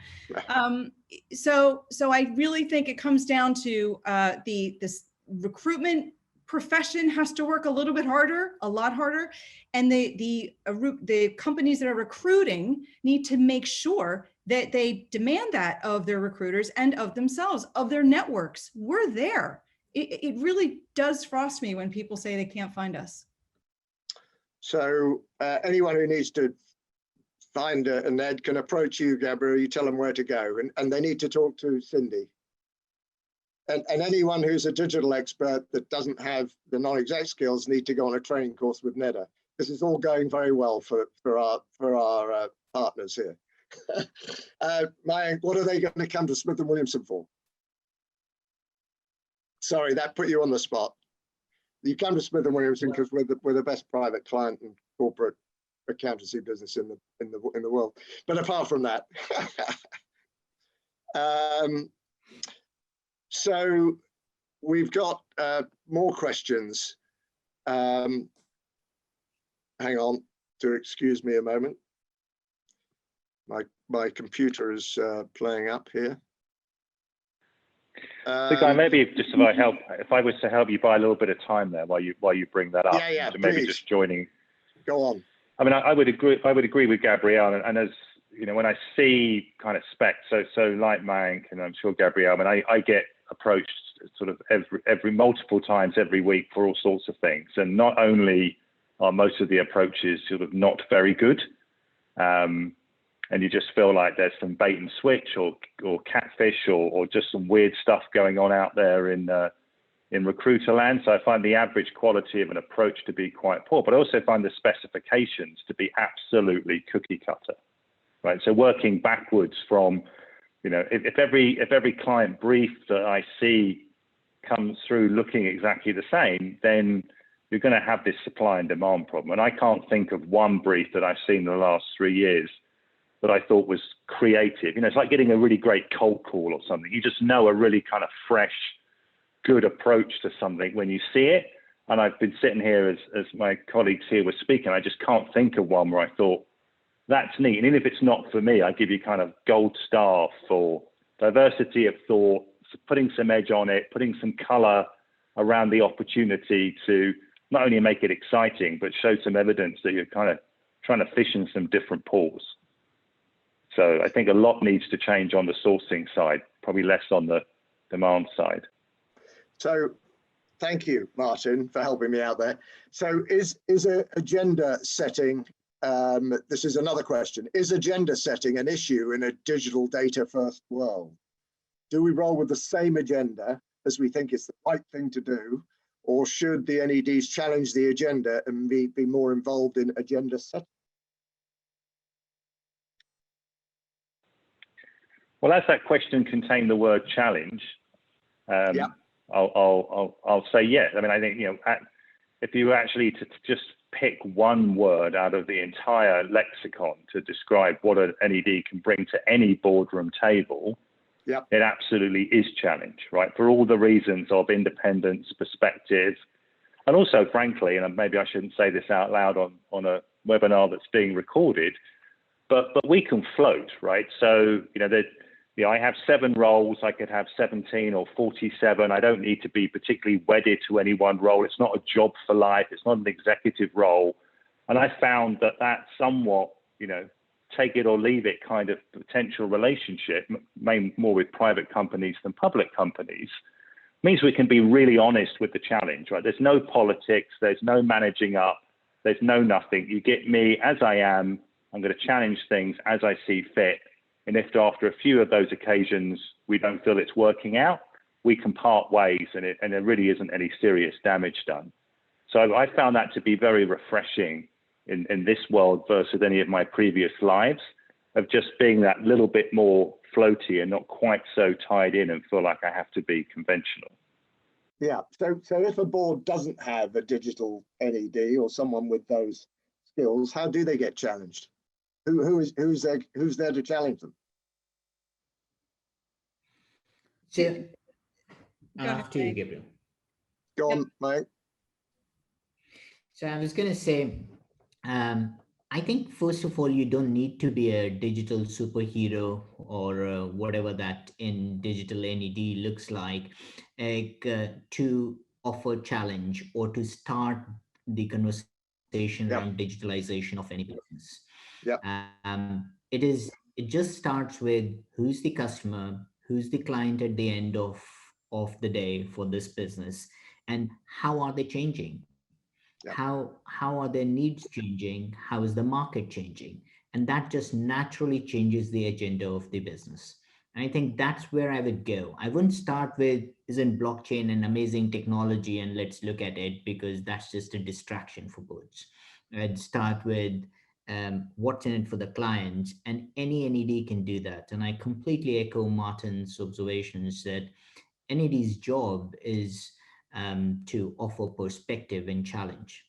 So I really think it comes down to this recruitment profession has to work a little bit harder, a lot harder, and the companies that are recruiting need to make sure that they demand that of their recruiters and of themselves, of their networks. We're there. It really does frost me when people say they can't find us. So anyone who needs to find a NED can approach you, Gabriel. You tell them where to go, and they need to talk to Cindy. And anyone who's a digital expert that doesn't have the non-exec skills need to go on a training course with NEDA. This is all going very well for our partners here. Mayank, what are they going to come to Smith & Williamson for? Sorry, that put you on the spot. You come to Smith & Williamson because we're the best private client and corporate accountancy business in the world. But apart from that, so we've got more questions. Hang on, to excuse me a moment. My computer is playing up here. So Guy, maybe if I was to help you buy a little bit of time there while you bring that up, yeah, so maybe please. just joining Go on. I mean, I would agree. I would agree with Gabrielle, and as you know, when I see kind of specs, so like Mayank, and I'm sure Gabrielle, I mean, I get approached sort of every multiple times every week for all sorts of things, and not only are most of the approaches sort of not very good, and you just feel like there's some bait and switch or catfish or just some weird stuff going on out there in recruiter land. So I find the average quality of an approach to be quite poor, but I also find the specifications to be absolutely cookie cutter, right? So working backwards from, you know, if every client brief that I see comes through looking exactly the same, then you're going to have this supply and demand problem. And I can't think of one brief that I've seen in the last 3 years that I thought was creative. You know, it's like getting a really great cold call or something. You just know a really kind of fresh, good approach to something when you see it. And I've been sitting here as my colleagues here were speaking, I just can't think of one where I thought, that's neat. And even if it's not for me, I give you kind of gold star for diversity of thought, putting some edge on it, putting some color around the opportunity to not only make it exciting, but show some evidence that you're kind of trying to fish in some different pools. So I think a lot needs to change on the sourcing side, probably less on the demand side. So thank you, Martin, for helping me out there. So is agenda setting, this is another question, is agenda setting an issue in a digital data first world? Do we roll with the same agenda as we think is the right thing to do, or should the NEDs challenge the agenda and be more involved in agenda setting? Well, as that question contained the word challenge, Yeah. I'll say yes. I mean, I think, you know, if you actually to just pick one word out of the entire lexicon to describe what an NED can bring to any boardroom table, yep, it absolutely is challenge, right? For all the reasons of independence, perspective, and also, frankly, and maybe I shouldn't say this out loud on a webinar that's being recorded, but we can float, right? So, you know, I have 7 roles. I could have 17 or 47. I don't need to be particularly wedded to any one role. It's not a job for life. It's not an executive role. And I found that somewhat, you know, take it or leave it kind of potential relationship, more with private companies than public companies, means we can be really honest with the challenge, right? There's no politics. There's no managing up. There's no nothing. You get me as I am. I'm going to challenge things as I see fit. And if after a few of those occasions we don't feel it's working out, we can part ways, and there really isn't any serious damage done. So I found that to be very refreshing in this world versus any of my previous lives, of just being that little bit more floaty and not quite so tied in and feel like I have to be conventional. Yeah. So if a board doesn't have a digital NED or someone with those skills, how do they get challenged? Who's there to challenge them? So after you, Gabriel. Go on, mate. So I was going to say, I think first of all, you don't need to be a digital superhero or whatever that in digital NED looks like to offer challenge or to start the conversation around digitalization of any business. Yeah. It just starts with who's the customer, who's the client at the end of the day for this business, and how are they changing? Yep. How are their needs changing? How is the market changing? And that just naturally changes the agenda of the business. And I think that's where I would go. I wouldn't start with, isn't blockchain an amazing technology and let's look at it, because that's just a distraction for boards. I'd start with what's in it for the clients, and any NED can do that. And I completely echo Martin's observations that NED's job is to offer perspective and challenge.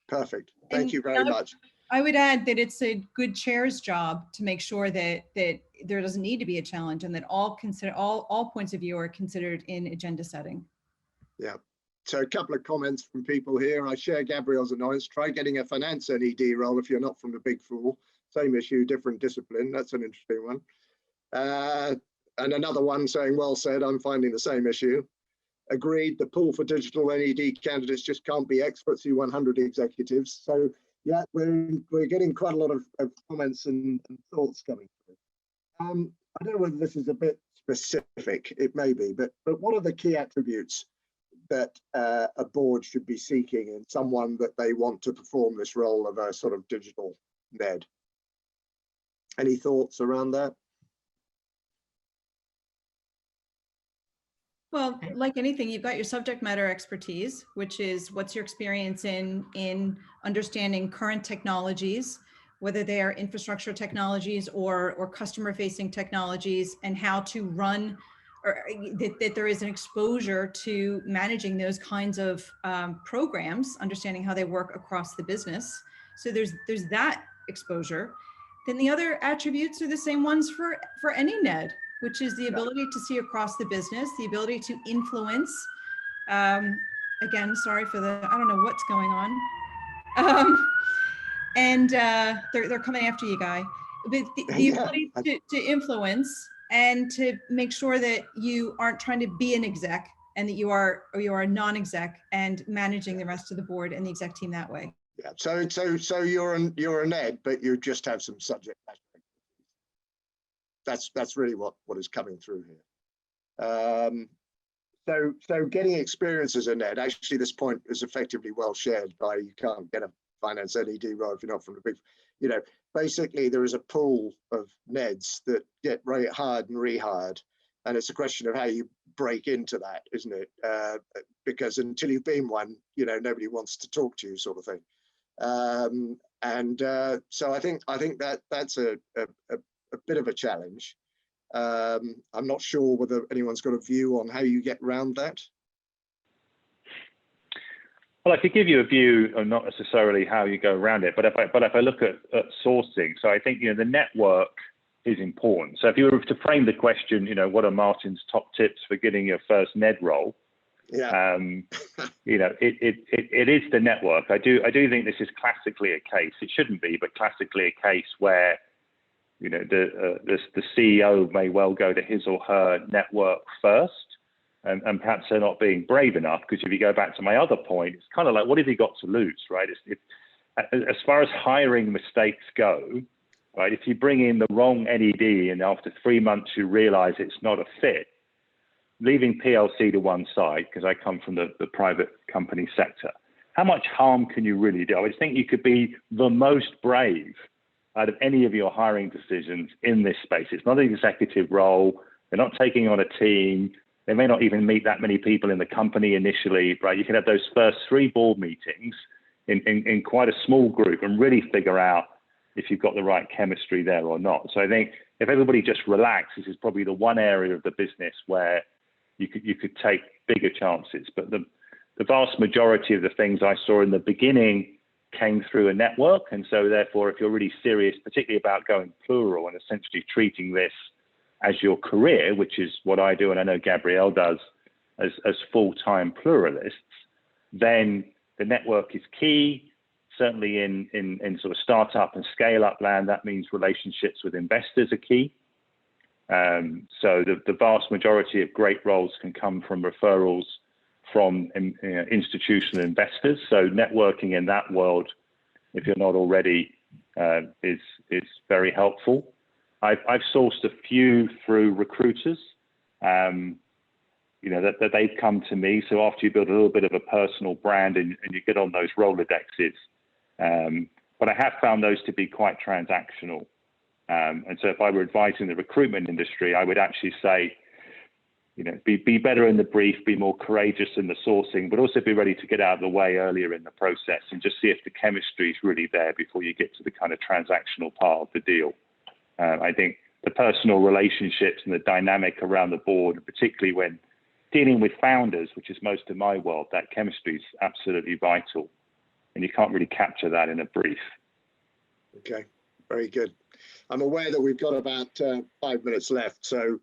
Perfect. Thank you very much. I would add that it's a good chair's job to make sure that there doesn't need to be a challenge, and that all points of view are considered in agenda setting. Yeah. So a couple of comments from people here. I share Gabrielle's annoyance. Try getting a finance NED role if you're not from the Big Four. Same issue, different discipline. That's an interesting one. And another one saying, well said, I'm finding the same issue. agreed the pool for digital NED candidates just can't be experts, 100 executives. So yeah, we're getting quite a lot of comments and thoughts coming through. I don't know whether this is a bit specific, it may be, but what are the key attributes that a board should be seeking in someone that they want to perform this role of a sort of digital NED? Any thoughts around that? Well, like anything, you've got your subject matter expertise, which is what's your experience in understanding current technologies, whether they are infrastructure technologies or customer facing technologies, and how to run, or that there is an exposure to managing those kinds of programs, understanding how they work across the business. So there's that exposure. Then the other attributes are the same ones for any NED, which is the ability to see across the business, the ability to influence. Again, sorry for the, I don't know what's going on. They're coming after you, Guy. But the ability to influence and to make sure that you aren't trying to be an exec, and that you are a non-exec, and managing the rest of the board and the exec team that way. Yeah. So you're a NED, but you just have some subject matter. That's really what is coming through here. So getting experience as a NED, actually this point is effectively well shared by, you can't get a finance NED role if you're not from the big, basically there is a pool of NEDs that get hired and rehired, and it's a question of how you break into that, isn't it? Because until you've been one, nobody wants to talk to you, sort of thing. So I think that's a bit of a challenge. I'm not sure whether anyone's got a view on how you get around that. Well, I could give you a view of not necessarily how you go around it, but if I look at sourcing, so I think the network is important. So if you were to frame the question, what are Martin's top tips for getting your first NED role? Yeah. It is the network. I do think this is classically a case. It shouldn't be, but classically a case where the CEO may well go to his or her network first, and perhaps they're not being brave enough, because if you go back to my other point, it's kind of like, what have you got to lose, right? As far as hiring mistakes go, right, if you bring in the wrong NED and after 3 months you realize it's not a fit, leaving PLC to one side, because I come from the private company sector, how much harm can you really do? I just think you could be the most brave out of any of your hiring decisions in this space. It's not an executive role. They're not taking on a team. They may not even meet that many people in the company initially, right? You can have those first 3 board meetings in quite a small group and really figure out if you've got the right chemistry there or not. So I think if everybody just relaxed, this is probably the one area of the business where you could take bigger chances. But the vast majority of the things I saw in the beginning came through a network. And so therefore, if you're really serious, particularly about going plural and essentially treating this as your career, which is what I do, and I know Gabrielle does, as full-time pluralists, then the network is key. Certainly in sort of startup and scale-up land, that means relationships with investors are key. So the vast majority of great roles can come from referrals from institutional investors. So networking in that world, if you're not already, is very helpful. I've sourced a few through recruiters, that they've come to me. So after you build a little bit of a personal brand and you get on those Rolodexes, but I have found those to be quite transactional. And so if I were advising the recruitment industry, I would actually say, be better in the brief, be more courageous in the sourcing, but also be ready to get out of the way earlier in the process and just see if the chemistry is really there before you get to the kind of transactional part of the deal. I think the personal relationships and the dynamic around the board, particularly when dealing with founders, which is most of my world, that chemistry is absolutely vital. And you can't really capture that in a brief. Okay, very good. I'm aware that we've got about 5 minutes left. So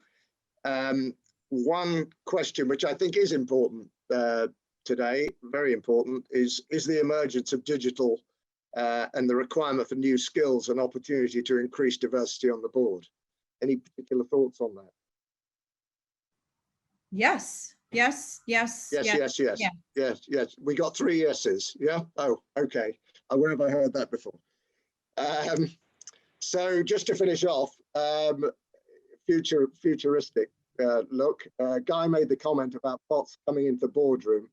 one question, which I think is important today, very important, is the emergence of digital and the requirement for new skills and opportunity to increase diversity on the board. Any particular thoughts on that? Yes, Yes, yes, Yes, yes. yes, yes, yeah. yes, yes. We got 3 yeses. Yeah. Oh, okay. Where have I heard that before? So just to finish off, futuristic look. Guy made the comment about bots coming into the boardroom.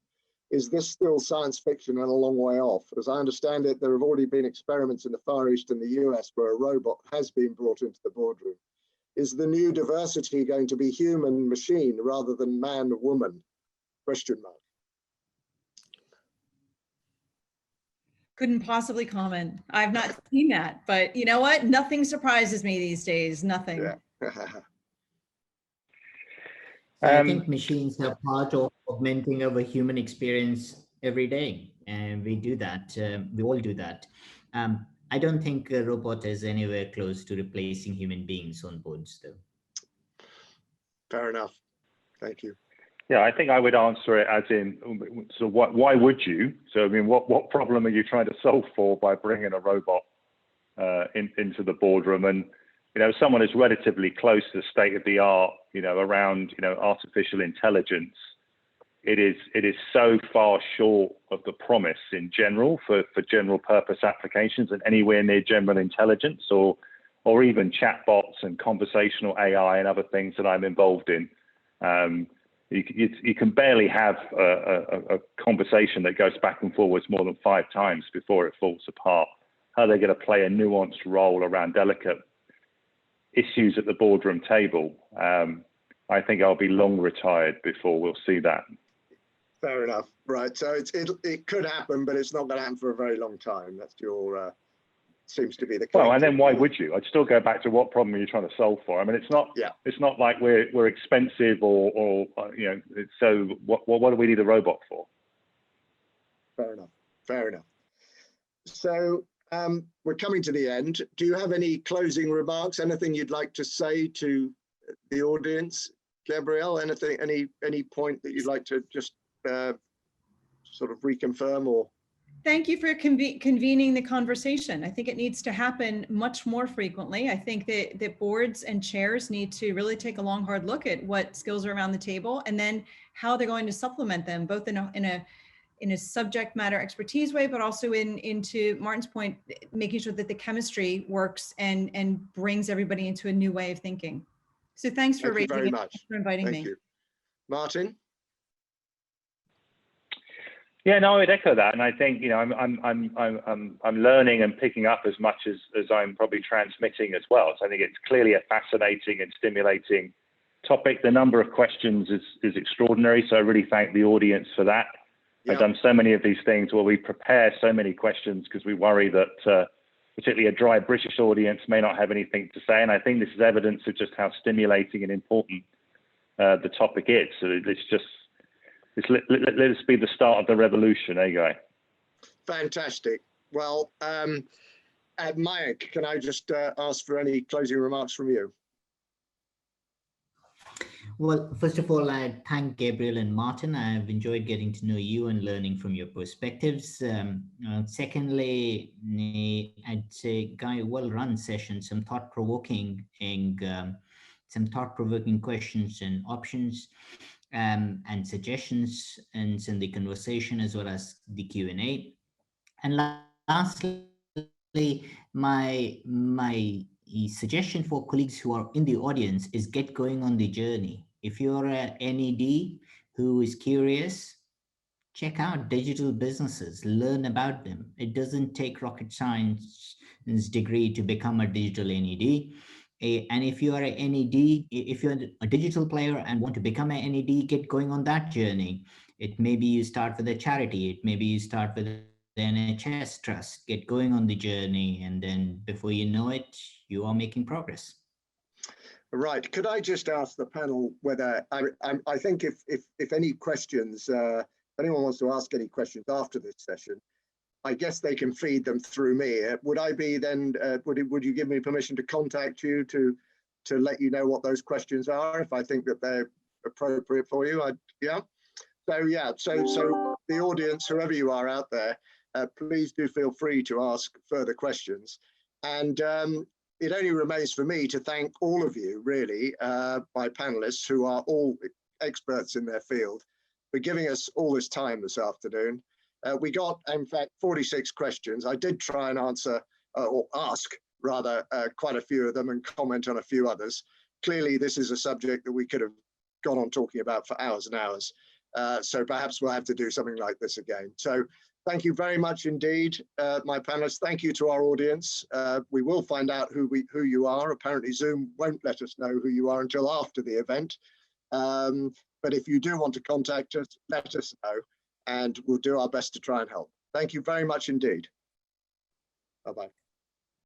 Is this still science fiction and a long way off? As I understand it, there have already been experiments in the Far East and the US where a robot has been brought into the boardroom. Is the new diversity going to be human machine rather than man woman? Question mark. Couldn't possibly comment. I've not seen that, but you know what? Nothing surprises me these days. Nothing. Yeah. I think machines are part of augmenting our human experience every day, and we do that. We all do that. I don't think a robot is anywhere close to replacing human beings on boards, though. Fair enough. Thank you. Yeah, I think I would answer it as in, so why would you? So, I mean, what problem are you trying to solve for by bringing a robot into the boardroom? And, you know, someone is relatively close to the state of the art, you know, around, you know, artificial intelligence. It is so far short of the promise in general for general purpose applications and anywhere near general intelligence or even chatbots and conversational AI and other things that I'm involved in. You can barely have a conversation that goes back and forwards more than 5 times before it falls apart. How are they going to play a nuanced role around delicate issues at the boardroom table? I think I'll be long retired before we'll see that. Fair enough. Right. So it could happen, but it's not going to happen for a very long time. That's your seems to be the case. Well, and then why would you? I'd still go back to what problem are you trying to solve for? I mean, it's not. Yeah. It's not like we're expensive or you know. So what do we need a robot for? Fair enough. Fair enough. So we're coming to the end. Do you have any closing remarks? Anything you'd like to say to the audience, Gabrielle? Anything? Any point that you'd like to just sort of reconfirm or? Thank you for convening the conversation. I think it needs to happen much more frequently. I think that boards and chairs need to really take a long, hard look at what skills are around the table and then how they're going to supplement them, both in a subject matter expertise way, but also into Martin's point, making sure that the chemistry works and brings everybody into a new way of thinking. So thanks for raising it. Very much. Thanks for inviting me. Thank you. Martin? Yeah, no, I would echo that, and I think, you know, I'm learning and picking up as much as I'm probably transmitting as well. So I think it's clearly a fascinating and stimulating topic. The number of questions is extraordinary. So I really thank the audience for that. Yeah. I've done so many of these things where we prepare so many questions because we worry that particularly a dry British audience may not have anything to say. And I think this is evidence of just how stimulating and important the topic is. So let us be the start of the revolution. There you go. Fantastic. Well, Mayank, can I just ask for any closing remarks from you? Well, first of all, I thank Gabriel and Martin. I've enjoyed getting to know you and learning from your perspectives. Secondly, I'd say, Guy, well-run session, some thought-provoking questions and options and suggestions, and in the conversation as well as the Q&A. And lastly, my suggestion for colleagues who are in the audience is get going on the journey. If you're an NED who is curious, check out digital businesses, learn about them. It doesn't take rocket science degree to become a digital NED. And if you are an NED, if you're a digital player and want to become an NED, get going on that journey. It maybe you start with a charity, it maybe you start with the NHS trust, get going on the journey, and then before you know it, you are making progress. Right. Could I just ask the panel whether I think if any questions, if anyone wants to ask any questions after this session, I guess they can feed them through me. Would I be then? Would you give me permission to contact you to let you know what those questions are if I think that they're appropriate for you? Yeah. So yeah. So the audience, whoever you are out there, please do feel free to ask further questions. And it only remains for me to thank all of you, really, my panelists, who are all experts in their field, for giving us all this time this afternoon. We got, in fact, 46 questions. I did try and answer, or ask rather, quite a few of them and comment on a few others. Clearly, this is a subject that we could have gone on talking about for hours and hours. So perhaps we'll have to do something like this again. So thank you very much indeed, my panelists. Thank you to our audience. We will find out who you are. Apparently Zoom won't let us know who you are until after the event. But if you do want to contact us, let us know, and we'll do our best to try and help. Thank you very much indeed. Bye-bye.